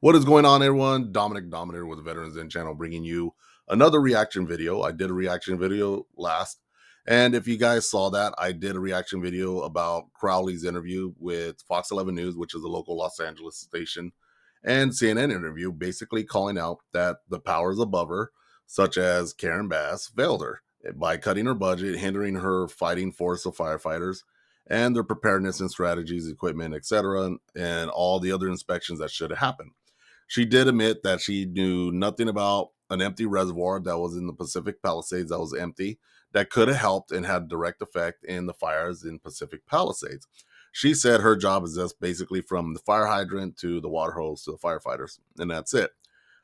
What is going on, everyone? Dominic Dominator with the Veterans Den channel, bringing you another reaction video. I did a reaction video last, and if you guys saw that, I did a reaction video about Crowley's interview with Fox 11 News, which is a local Los Angeles station, and CNN interview, basically calling out that the powers above her, such as Karen Bass, failed her by cutting her budget, hindering her fighting force of firefighters, and their preparedness and strategies, equipment, etc., and all the other inspections that should have happened. She did admit that she knew nothing about an empty reservoir that was in the Pacific Palisades that was empty, that could have helped and had direct effect in the fires in Pacific Palisades. She said her job is just basically from the fire hydrant to the water hose to the firefighters, and that's it.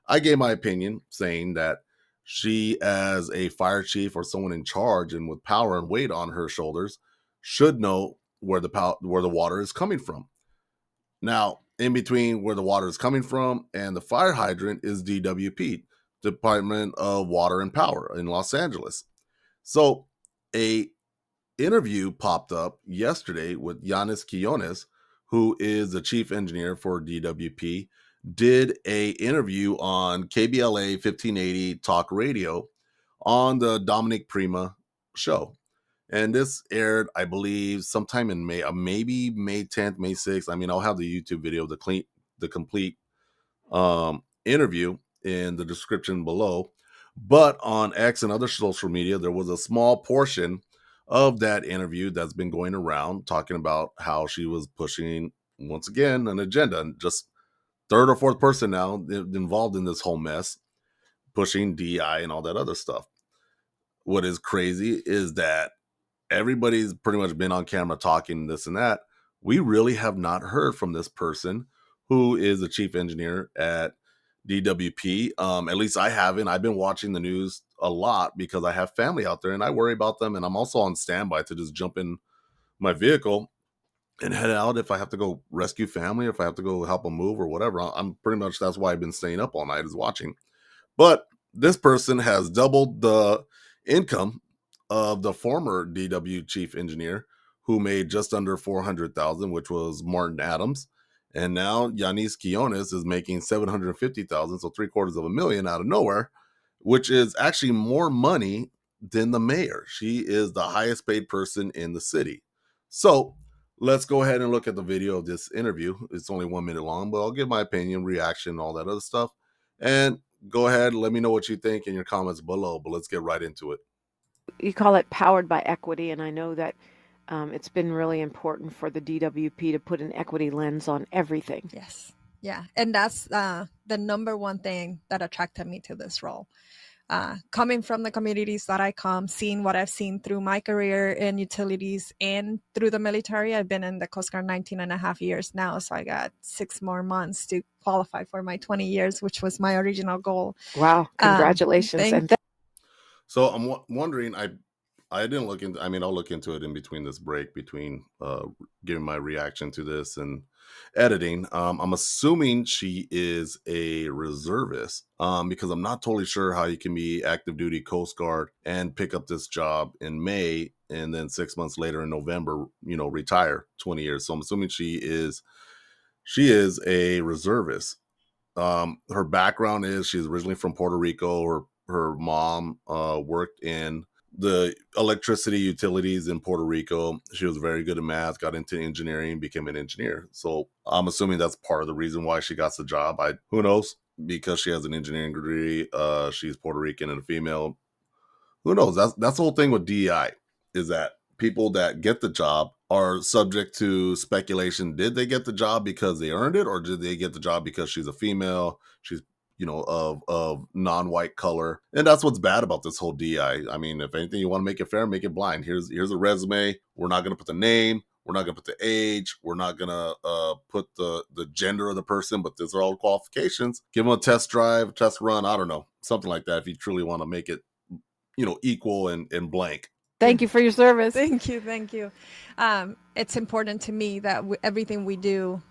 I gave my opinion saying that she, as a fire chief or someone in charge and with power and weight on her shoulders, should know where the water is coming from. Now, in between where the water is coming from and the fire hydrant is DWP, Department of Water and Power in Los Angeles. So a interview popped up yesterday with Janisse Quinones, who is the chief engineer for DWP, did a interview on KBLA 1580 Talk Radio on the Dominic Prima show. And this aired, I believe, sometime in May, maybe May 10th, May 6th. I mean, I'll have the YouTube video, the complete interview in the description below. But on X and other social media, there was a small portion of that interview that's been going around talking about how she was pushing, once again, an agenda. And just third or fourth person now involved in this whole mess, pushing DEI and all that other stuff. What is crazy is that everybody's pretty much been on camera talking this and that. We really have not heard from this person who is the chief engineer at DWP. At least I haven't. I've been watching the news a lot because I have family out there and I worry about them. And I'm also on standby to just jump in my vehicle and head out if I have to go rescue family, or if I have to go help them move or whatever. I'm pretty much, that's why I've been staying up all night, is watching. But this person has doubled the income of the former DW chief engineer, who made just under 400,000, which was Martin Adams. And now Janisse Quinones is making 750,000, so $750,000 out of nowhere, which is actually more money than the mayor. She is the highest paid person in the city. So let's go ahead and look at the video of this interview. It's only 1 minute long, but I'll give my opinion, reaction, all that other stuff. And go ahead, let me know what you think in your comments below, but let's get right into it. You call it powered by equity, and I know that it's been really important for the DWP to put an equity lens on everything. Yes. Yeah. And that's the number one thing that attracted me to this role. Coming from the communities that I come, seeing what I've seen through my career in utilities and through the military. I've been in the Coast Guard 19 and a half years now, so I got 6 more months to qualify for my 20 years, which was my original goal. Wow. Congratulations. So I'm wondering, I didn't look into, I mean, I'll look into it in between this break, between giving my reaction to this and editing. I'm assuming she is a reservist, because I'm not totally sure how you can be active duty Coast Guard and pick up this job in May and then 6 months later in November, retire 20 years. So I'm assuming she is a reservist. Her background is she's originally from Puerto Rico. Her mom worked in the electricity utilities in Puerto Rico. She was very good at math, got into engineering, became an engineer. So I'm assuming that's part of the reason why she got the job. Who knows? Because she has an engineering degree. She's Puerto Rican and a female. Who knows? That's the whole thing with DEI, is that people that get the job are subject to speculation. Did they get the job because they earned it, or did they get the job because she's a female, she's of non-white color? And that's what's bad about this whole DEI. I mean, if anything, you want to make it fair, make it blind. Here's a resume. We're not going to put the name. We're not going to put the age. We're not going to put the gender of the person, but these are all qualifications. Give them a test drive, test run. I don't know, something like that, if you truly want to make it, equal and blank. Thank you for your service. Thank you. It's important to me that everything we do,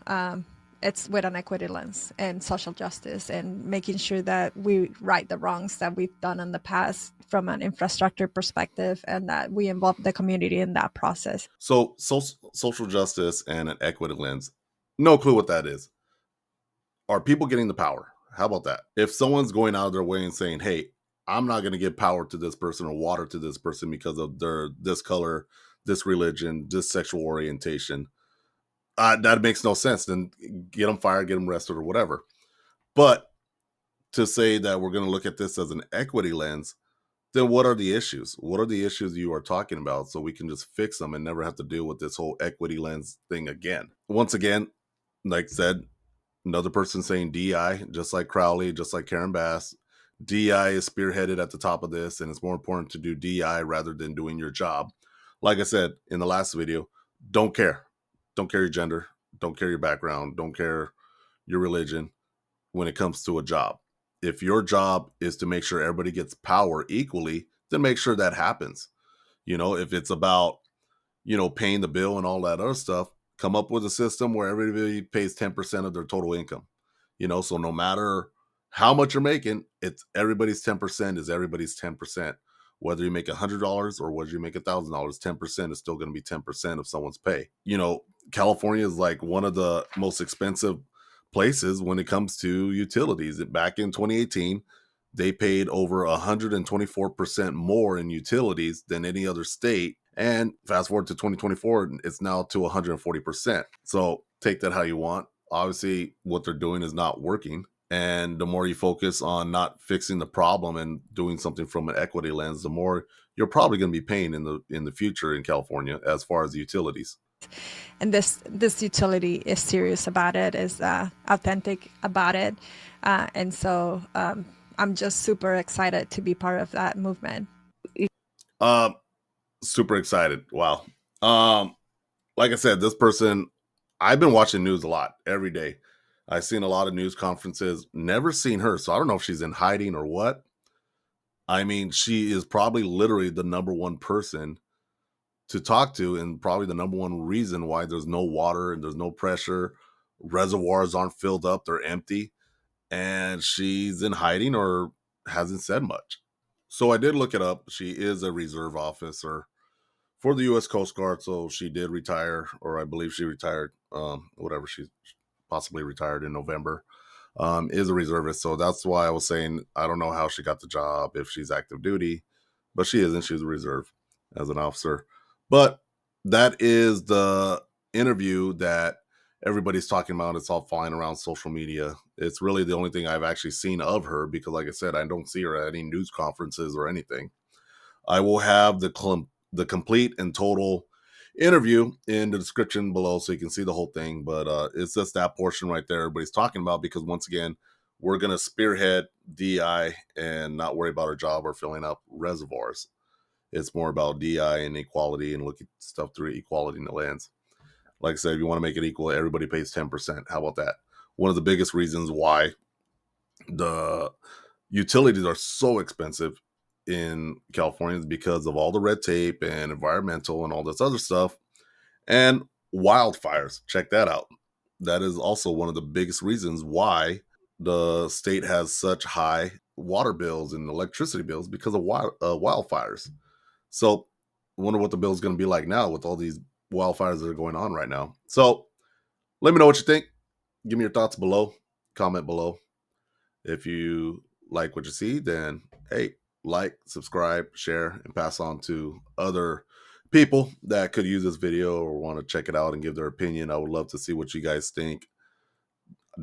it's with an equity lens and social justice, and making sure that we right the wrongs that we've done in the past from an infrastructure perspective, and that we involve the community in that process. So social justice and an equity lens, no clue what that is. Are people getting the power? How about that? If someone's going out of their way and saying, hey, I'm not going to give power to this person or water to this person because of this color, this religion, this sexual orientation, that makes no sense. Then get them fired, get them arrested, or whatever. But to say that we're going to look at this as an equity lens, then what are the issues? What are the issues you are talking about so we can just fix them and never have to deal with this whole equity lens thing again? Once again, like I said, another person saying DEI, just like Crowley, just like Karen Bass. DEI is spearheaded at the top of this, and it's more important to do DEI rather than doing your job. Like I said in the last video, don't care. Don't care your gender. Don't care your background. Don't care your religion when it comes to a job. If your job is to make sure everybody gets power equally, then make sure that happens. If it's about, paying the bill and all that other stuff, come up with a system where everybody pays 10% of their total income. So no matter how much you're making, it's everybody's 10% is everybody's 10%. Whether you make $100 or whether you make $1,000, 10% is still going to be 10% of someone's pay. California is like one of the most expensive places when it comes to utilities. Back in 2018, they paid over 124% more in utilities than any other state. And fast forward to 2024, it's now to 140%. So take that how you want. Obviously, what they're doing is not working. And the more you focus on not fixing the problem and doing something from an equity lens, the more you're probably going to be paying in the future in California as far as the utilities. And this utility is serious about it, is authentic about it, and so I'm just super excited to be part of that movement. Super excited. Wow. Like I said, this person, I've been watching news a lot every day. I've seen a lot of news conferences, never seen her. So I don't know if she's in hiding or what. I mean, she is probably literally the number one person to talk to, and probably the number one reason why there's no water and there's no pressure. Reservoirs aren't filled up, they're empty. And she's in hiding or hasn't said much. So I did look it up. She is a reserve officer for the U.S. Coast Guard. So she did retire, or I believe she retired, whatever, she's possibly retired in November, is a reservist. So that's why I was saying, I don't know how she got the job, if she's active duty, but she isn't. She's a reserve as an officer. But that is the interview that everybody's talking about. It's all flying around social media. It's really the only thing I've actually seen of her, because like I said, I don't see her at any news conferences or anything. I will have the complete and total interview in the description below so you can see the whole thing. But it's just that portion right there everybody's talking about, because once again, we're going to spearhead DEI and not worry about our job or filling up reservoirs. It's more about DEI and equality and look at stuff through equality in the lens. Like I said, if you want to make it equal, everybody pays 10%. How about that? One of the biggest reasons why the utilities are so expensive in California is because of all the red tape and environmental and all this other stuff. And wildfires, check that out. That is also one of the biggest reasons why the state has such high water bills and electricity bills, because of wildfires. So I wonder what the bill is going to be like now with all these wildfires that are going on right now. So let me know what you think. Give me your thoughts below. Comment below. If you like what you see, then hey, like, subscribe, share, and pass on to other people that could use this video or want to check it out and give their opinion. I would love to see what you guys think.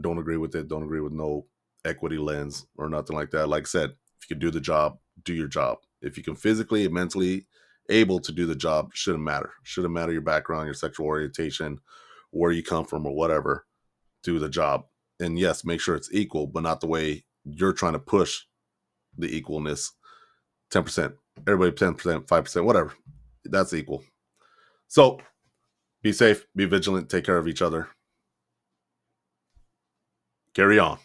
Don't agree with it. Don't agree with no equity lens or nothing like that. Like I said, if you can do the job, do your job. If you can physically and mentally able to do the job, shouldn't matter. Shouldn't matter your background, your sexual orientation, where you come from or whatever. Do the job. And yes, make sure it's equal, but not the way you're trying to push the equalness. 10%, everybody 10%, 5%, whatever. That's equal. So be safe, be vigilant, take care of each other. Carry on.